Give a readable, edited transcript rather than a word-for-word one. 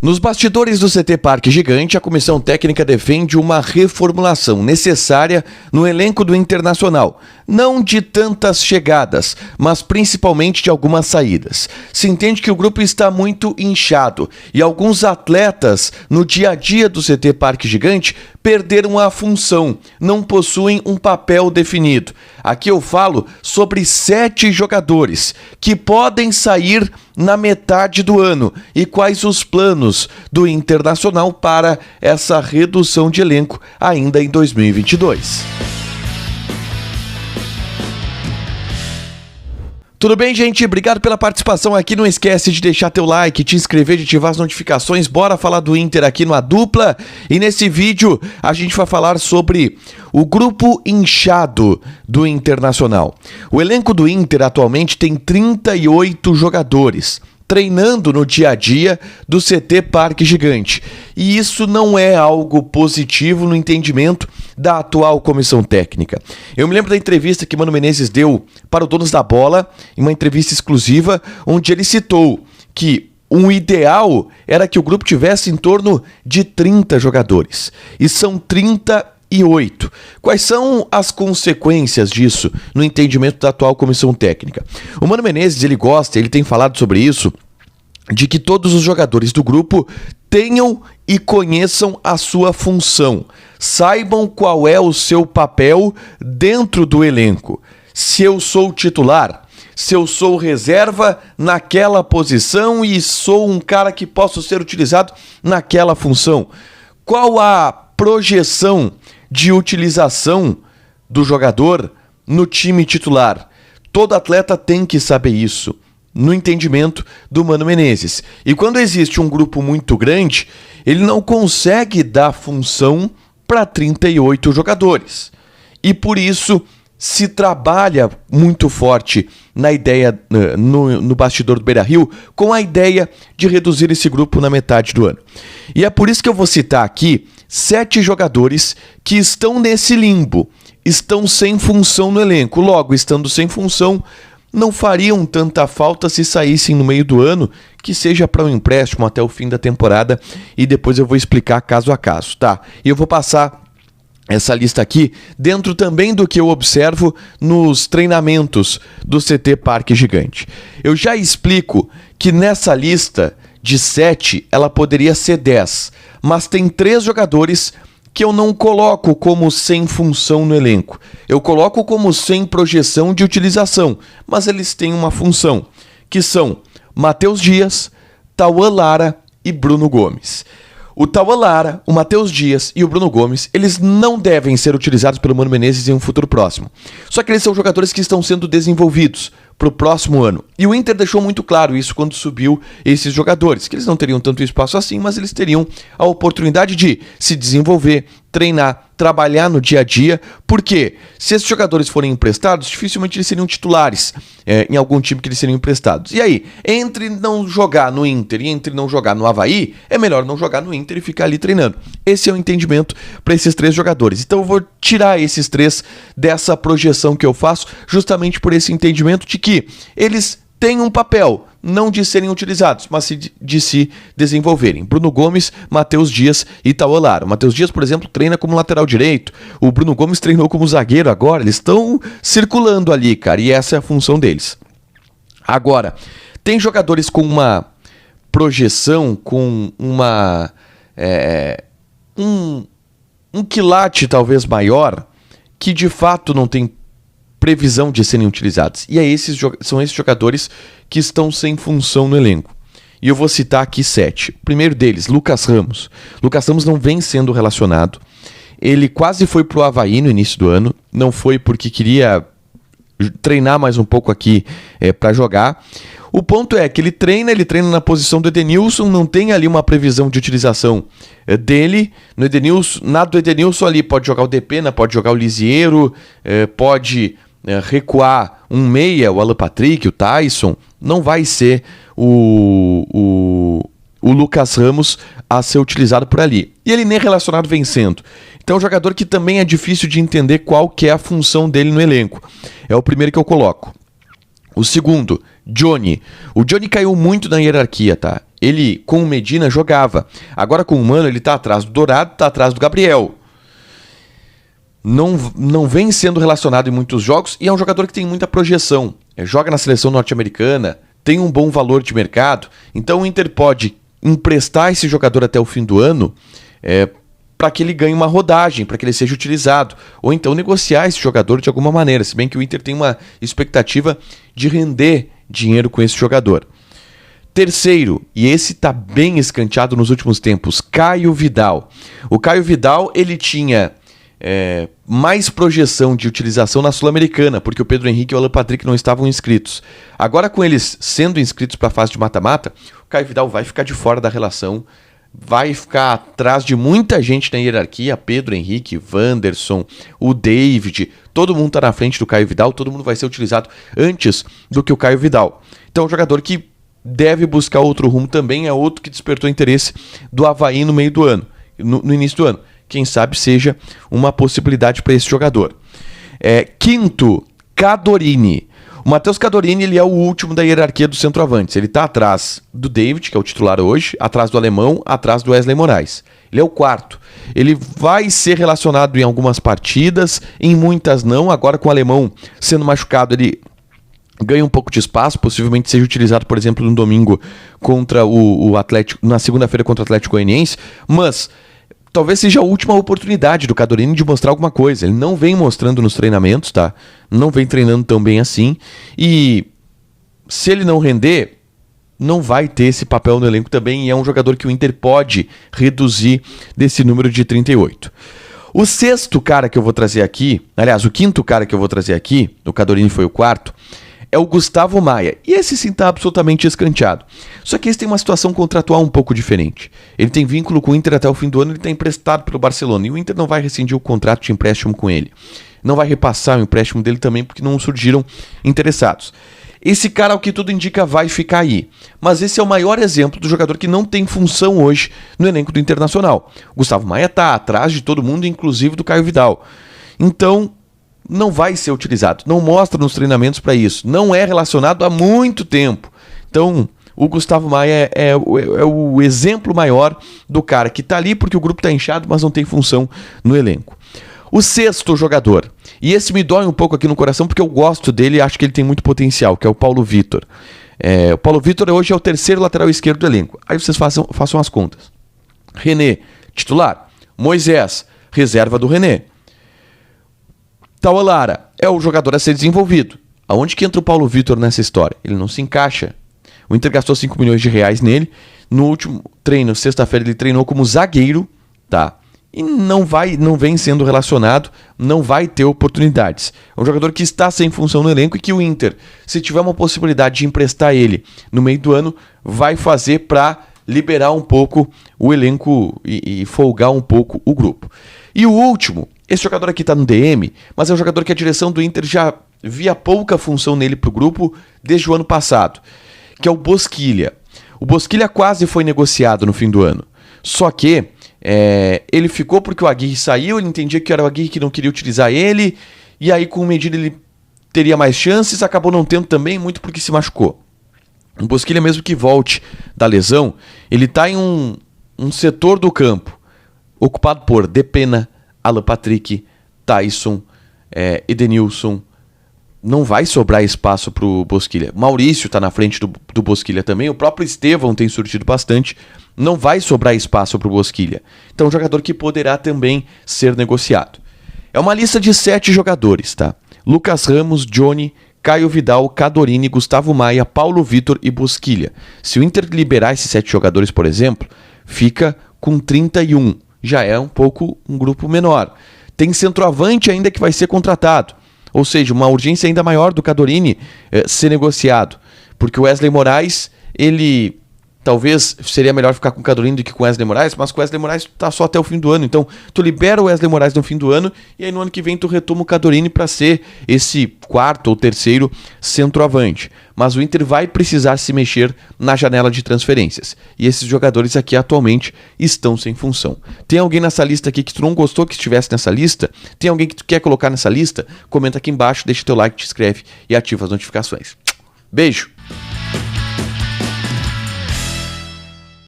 Nos bastidores do CT Parque Gigante, a comissão técnica defende uma reformulação necessária no elenco do Internacional. Não de tantas chegadas, mas principalmente de algumas saídas. Se entende que o grupo está muito inchado e alguns atletas no dia a dia do CT Parque Gigante perderam a função, não possuem um papel definido. Aqui eu falo sobre 7 jogadores que podem sair na metade do ano e quais os planos do Internacional para essa redução de elenco ainda em 2022. Tudo bem, gente? Obrigado pela participação aqui. Não esquece de deixar teu like, te inscrever, de ativar as notificações. Bora falar do Inter aqui no A Dupla. E nesse vídeo a gente vai falar sobre o grupo inchado do Internacional. O elenco do Inter atualmente tem 38 jogadores treinando no dia a dia do CT Parque Gigante. E isso não é algo positivo no entendimento da atual comissão técnica. Eu me lembro da entrevista que Mano Menezes deu para o Donos da Bola, em uma entrevista exclusiva, onde ele citou que um ideal era que o grupo tivesse em torno de 30 jogadores. E são 38. Quais são as consequências disso no entendimento da atual comissão técnica? O Mano Menezes, ele tem falado sobre isso, de que todos os jogadores do grupo tenham e conheçam a sua função, saibam qual é o seu papel dentro do elenco. Se eu sou titular, se eu sou reserva naquela posição e sou um cara que posso ser utilizado naquela função. Qual a projeção de utilização do jogador no time titular? Todo atleta tem que saber isso, no entendimento do Mano Menezes. E quando existe um grupo muito grande, ele não consegue dar função para 38 jogadores. E por isso se trabalha muito forte na ideia, no bastidor do Beira-Rio, com a ideia de reduzir esse grupo na metade do ano. E é por isso que eu vou citar aqui 7 jogadores que estão nesse limbo, estão sem função no elenco. Logo, estando sem função, não fariam tanta falta se saíssem no meio do ano, que seja para um empréstimo até o fim da temporada, e depois eu vou explicar caso a caso, tá? E eu vou passar essa lista aqui dentro também do que eu observo nos treinamentos do CT Parque Gigante. Eu já explico que nessa lista de 7, ela poderia ser 10, mas tem 3 jogadores que eu não coloco como sem função no elenco. Eu coloco como sem projeção de utilização, mas eles têm uma função, que são Matheus Dias, Tauan Lara e Bruno Gomes. O Tauan Lara, o Matheus Dias e o Bruno Gomes, eles não devem ser utilizados pelo Mano Menezes em um futuro próximo. Só que eles são jogadores que estão sendo desenvolvidos para o próximo ano. E o Inter deixou muito claro isso quando subiu esses jogadores, que eles não teriam tanto espaço assim, mas eles teriam a oportunidade de se desenvolver, treinar, trabalhar no dia a dia, porque se esses jogadores forem emprestados, dificilmente eles seriam titulares em algum time que eles seriam emprestados. E aí, entre não jogar no Inter e entre não jogar no Avaí, é melhor não jogar no Inter e ficar ali treinando. Esse é o entendimento para esses 3 jogadores. Então eu vou tirar esses 3 dessa projeção que eu faço, justamente por esse entendimento de que eles têm um papel, não de serem utilizados, mas de se desenvolverem. Bruno Gomes, Matheus Dias e Tauan Lara. O Matheus Dias, por exemplo, treina como lateral direito. O Bruno Gomes treinou como zagueiro agora. Eles estão circulando ali, cara, e essa é a função deles. Agora, tem jogadores com uma projeção, com uma um quilate talvez maior, que de fato não tem previsão de serem utilizados. E são esses jogadores que estão sem função no elenco. E eu vou citar aqui 7. O primeiro deles, Lucas Ramos. Lucas Ramos não vem sendo relacionado. Ele quase foi pro Avaí no início do ano. Não foi porque queria treinar mais um pouco aqui para jogar. O ponto é que ele treina na posição do Edenilson, não tem ali uma previsão de utilização dele. No Edenilson, nada do Edenilson ali, pode jogar o Depena, pode jogar o Lisiero, pode recuar um meia, o Alan Patrick, o Tyson. Não vai ser o Lucas Ramos a ser utilizado por ali. E ele nem relacionado vem sendo. Então é um jogador que também é difícil de entender qual que é a função dele no elenco. É o primeiro que eu coloco. O segundo, Johnny. O Johnny caiu muito na hierarquia, tá? Ele, com o Medina, jogava. Agora, com o Mano, ele tá atrás do Dourado, tá atrás do Gabriel. Não vem sendo relacionado em muitos jogos e é um jogador que tem muita projeção. Joga na seleção norte-americana, tem um bom valor de mercado. Então, o Inter pode emprestar esse jogador até o fim do ano para que ele ganhe uma rodagem, para que ele seja utilizado. Ou então negociar esse jogador de alguma maneira, se bem que o Inter tem uma expectativa de render dinheiro com esse jogador. Terceiro, e esse tá bem escanteado nos últimos tempos, Caio Vidal. O Caio Vidal, ele tinha mais projeção de utilização na Sul-Americana, porque o Pedro Henrique e o Alan Patrick não estavam inscritos. Agora, com eles sendo inscritos para a fase de mata-mata, o Caio Vidal vai ficar de fora da relação, vai ficar atrás de muita gente na hierarquia, Pedro Henrique, Wanderson, o David, todo mundo está na frente do Caio Vidal, todo mundo vai ser utilizado antes do que o Caio Vidal. Então é um jogador que deve buscar outro rumo também, é outro que despertou interesse do Avaí no meio do ano, no início do ano. Quem sabe seja uma possibilidade para esse jogador. Quinto, Cadorini. O Matheus Cadorini, ele é o último da hierarquia dos centroavantes. Ele está atrás do David, que é o titular hoje, atrás do Alemão, atrás do Wesley Moraes. Ele é o quarto. Ele vai ser relacionado em algumas partidas, em muitas não. Agora, com o Alemão sendo machucado, ele ganha um pouco de espaço, possivelmente seja utilizado, por exemplo, no domingo contra o Atlético, na segunda-feira contra o Atlético Goianiense, mas talvez seja a última oportunidade do Cadorini de mostrar alguma coisa. Ele não vem mostrando nos treinamentos, tá? Não vem treinando tão bem assim. E se ele não render, não vai ter esse papel no elenco também. E é um jogador que o Inter pode reduzir desse número de 38. O sexto cara que eu vou trazer aqui, aliás, o quinto cara que eu vou trazer aqui, o Cadorini foi o quarto, é o Gustavo Maia. E esse sim está absolutamente escanteado. Só que esse tem uma situação contratual um pouco diferente. Ele tem vínculo com o Inter até o fim do ano, ele está emprestado pelo Barcelona. E o Inter não vai rescindir o contrato de empréstimo com ele. Não vai repassar o empréstimo dele também, porque não surgiram interessados. Esse cara, ao que tudo indica, vai ficar aí. Mas esse é o maior exemplo do jogador que não tem função hoje no elenco do Internacional. O Gustavo Maia está atrás de todo mundo, inclusive do Caio Vidal. Então não vai ser utilizado, não mostra nos treinamentos para isso, não é relacionado há muito tempo. Então, o Gustavo Maia é o exemplo maior do cara que está ali porque o grupo está inchado, mas não tem função no elenco. O sexto jogador, e esse me dói um pouco aqui no coração porque eu gosto dele e acho que ele tem muito potencial, que é o Paulo Vitor. O Paulo Vitor hoje é o terceiro lateral esquerdo do elenco. Aí vocês façam as contas. René, titular. Moisés, reserva do René. Taualara é o jogador a ser desenvolvido. Aonde que entra o Paulo Vitor nessa história? Ele não se encaixa. O Inter gastou 5 milhões de reais nele. No último treino, sexta-feira, ele treinou como zagueiro, tá? E não vem sendo relacionado, não vai ter oportunidades. É um jogador que está sem função no elenco e que o Inter, se tiver uma possibilidade de emprestar ele no meio do ano, vai fazer para liberar um pouco o elenco e folgar um pouco o grupo. E o último, esse jogador aqui está no DM, mas é um jogador que a direção do Inter já via pouca função nele para o grupo desde o ano passado, que é o Bosquilha. O Bosquilha quase foi negociado no fim do ano, só que ele ficou porque o Aguirre saiu, ele entendia que era o Aguirre que não queria utilizar ele, e aí com o Medina ele teria mais chances, acabou não tendo também, muito porque se machucou. O Bosquilha, mesmo que volte da lesão, ele está em um setor do campo ocupado por Depena, Alan Patrick, Tyson, Edenilson. Não vai sobrar espaço para o Bosquilha. Maurício está na frente do Bosquilha também. O próprio Estevão tem surgido bastante. Não vai sobrar espaço para o Bosquilha. Então é um jogador que poderá também ser negociado. É uma lista de 7 jogadores, tá? Lucas Ramos, Johnny, Caio Vidal, Cadorini, Gustavo Maia, Paulo Vitor e Bosquilha. Se o Inter liberar esses 7 jogadores, por exemplo, fica com 31. Já é um grupo menor. Tem centroavante ainda que vai ser contratado. Ou seja, uma urgência ainda maior do Cadorini ser negociado. Porque o Wesley Moraes, ele talvez seria melhor ficar com o Cadorini do que com o Wesley Moraes, mas com o Wesley Moraes está só até o fim do ano. Então, tu libera o Wesley Moraes no fim do ano e aí no ano que vem tu retoma o Cadorini para ser esse quarto ou terceiro centroavante. Mas o Inter vai precisar se mexer na janela de transferências. E esses jogadores aqui atualmente estão sem função. Tem alguém nessa lista aqui que tu não gostou que estivesse nessa lista? Tem alguém que tu quer colocar nessa lista? Comenta aqui embaixo, deixa teu like, te inscreve e ativa as notificações. Beijo!